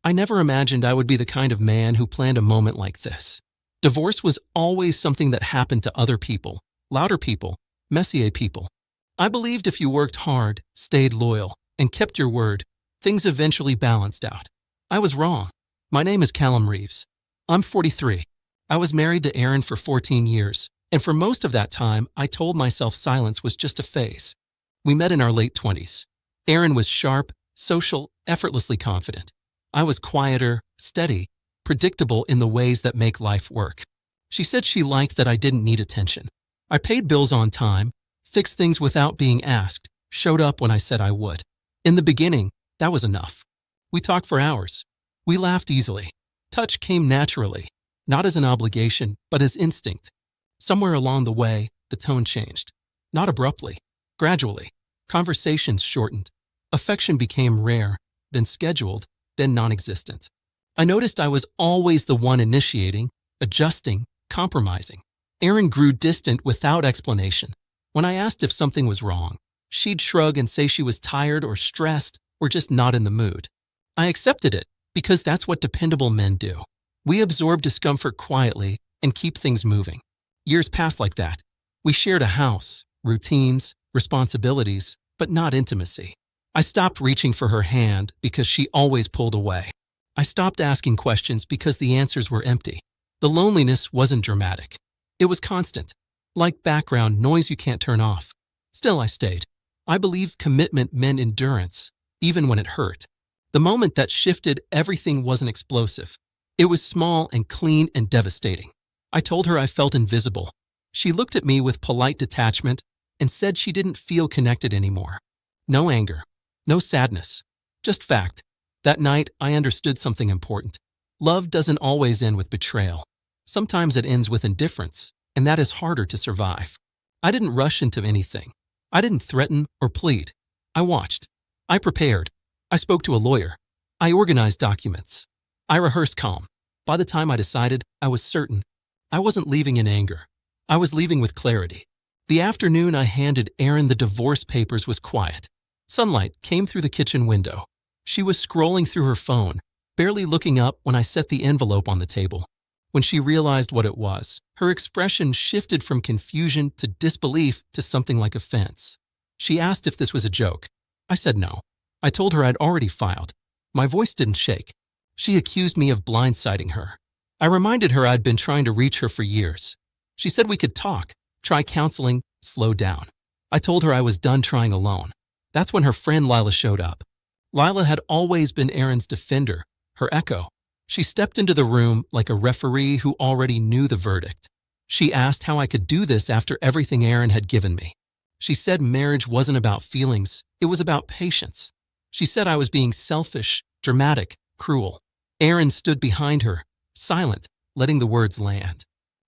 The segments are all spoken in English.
I never imagined I would be the kind of man who planned a moment like this. Divorce was always something that happened to other people, louder people, messier people. I believed if you worked hard, stayed loyal, and kept your word, things eventually balanced out. I was wrong. My name is Callum Reeves. I'm 43. I was married to Erin for 14 years, and for most of that time, I told myself silence was just a phase. We met in our late 20s. Erin was sharp, social, effortlessly confident. I was quieter, steady, predictable in the ways that make life work. She said she liked that I didn't need attention. I paid bills on time, fixed things without being asked, showed up when I said I would. In the beginning, that was enough. We talked for hours. We laughed easily. Touch came naturally, not as an obligation, but as instinct. Somewhere along the way, the tone changed. Not abruptly, gradually. Conversations shortened. Affection became rare, then scheduled, then non-existent. I noticed I was always the one initiating, adjusting, compromising. Erin grew distant without explanation. When I asked if something was wrong, she'd shrug and say she was tired or stressed or just not in the mood. I accepted it because that's what dependable men do. We absorb discomfort quietly and keep things moving. Years passed like that. We shared a house, routines, responsibilities, but not intimacy. I stopped reaching for her hand because she always pulled away. I stopped asking questions because the answers were empty. The loneliness wasn't dramatic. It was constant, like background noise you can't turn off. Still, I stayed. I believed commitment meant endurance, even when it hurt. The moment that shifted, everything wasn't explosive. It was small and clean and devastating. I told her I felt invisible. She looked at me with polite detachment and said she didn't feel connected anymore. No anger, no sadness, just fact. That night, I understood something important. Love doesn't always end with betrayal. Sometimes it ends with indifference, and that is harder to survive. I didn't rush into anything. I didn't threaten or plead. I watched. I prepared. I spoke to a lawyer. I organized documents. I rehearsed calm. By the time I decided, I was certain. I wasn't leaving in anger. I was leaving with clarity. The afternoon I handed Erin the divorce papers was quiet. Sunlight came through the kitchen window. She was scrolling through her phone, barely looking up when I set the envelope on the table. When she realized what it was, her expression shifted from confusion to disbelief to something like offense. She asked if this was a joke. I said no. I told her I'd already filed. My voice didn't shake. She accused me of blindsiding her. I reminded her I'd been trying to reach her for years. She said we could talk, try counseling, slow down. I told her I was done trying alone. That's when her friend Lila showed up. Lila had always been Erin's defender, her echo. She stepped into the room like a referee who already knew the verdict. She asked how I could do this after everything Erin had given me. She said marriage wasn't about feelings, it was about patience. She said I was being selfish, dramatic, cruel. Erin stood behind her, silent, letting the words land.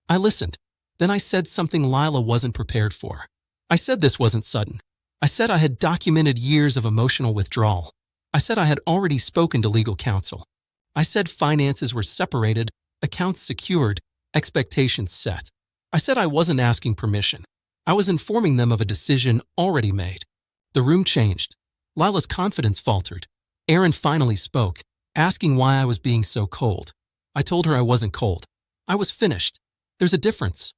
I listened. Then I said something Lila wasn't prepared for. I said this wasn't sudden. I said I had documented years of emotional withdrawal. I said I had already spoken to legal counsel. I said finances were separated, accounts secured, expectations set. I said I wasn't asking permission. I was informing them of a decision already made. The room changed. Lila's confidence faltered. Erin finally spoke, asking why I was being so cold. I told her I wasn't cold. I was finished. There's a difference.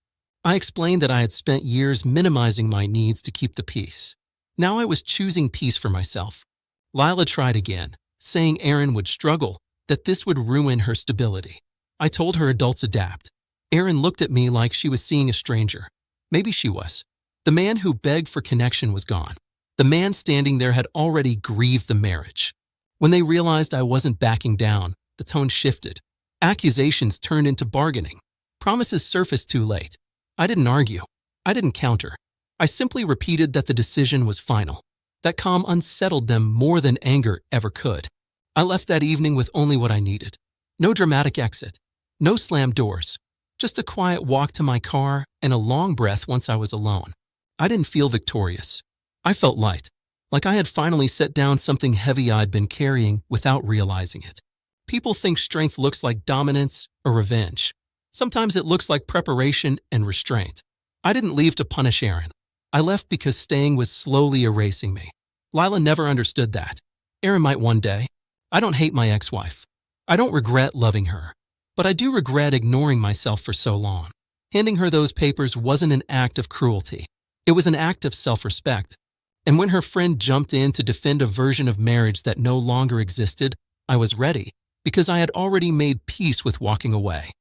I explained that I had spent years minimizing my needs to keep the peace. Now I was choosing peace for myself. Lila tried again, saying Erin would struggle, that this would ruin her stability. I told her adults adapt. Erin looked at me like she was seeing a stranger. Maybe she was. The man who begged for connection was gone. The man standing there had already grieved the marriage. When they realized I wasn't backing down, the tone shifted. Accusations turned into bargaining. Promises surfaced too late. I didn't argue. I didn't counter. I simply repeated that the decision was final. That calm unsettled them more than anger ever could. I left that evening with only what I needed. No dramatic exit. No slammed doors. Just a quiet walk to my car and a long breath once I was alone. I didn't feel victorious. I felt light, like I had finally set down something heavy I'd been carrying without realizing it. People think strength looks like dominance or revenge. Sometimes it looks like preparation and restraint. I didn't leave to punish Erin. I left because staying was slowly erasing me. Lila never understood that. Erin might one day. I don't hate my ex-wife. I don't regret loving her, but I do regret ignoring myself for so long. Handing her those papers wasn't an act of cruelty. It was an act of self-respect. And when her friend jumped in to defend a version of marriage that no longer existed, I was ready, because I had already made peace with walking away.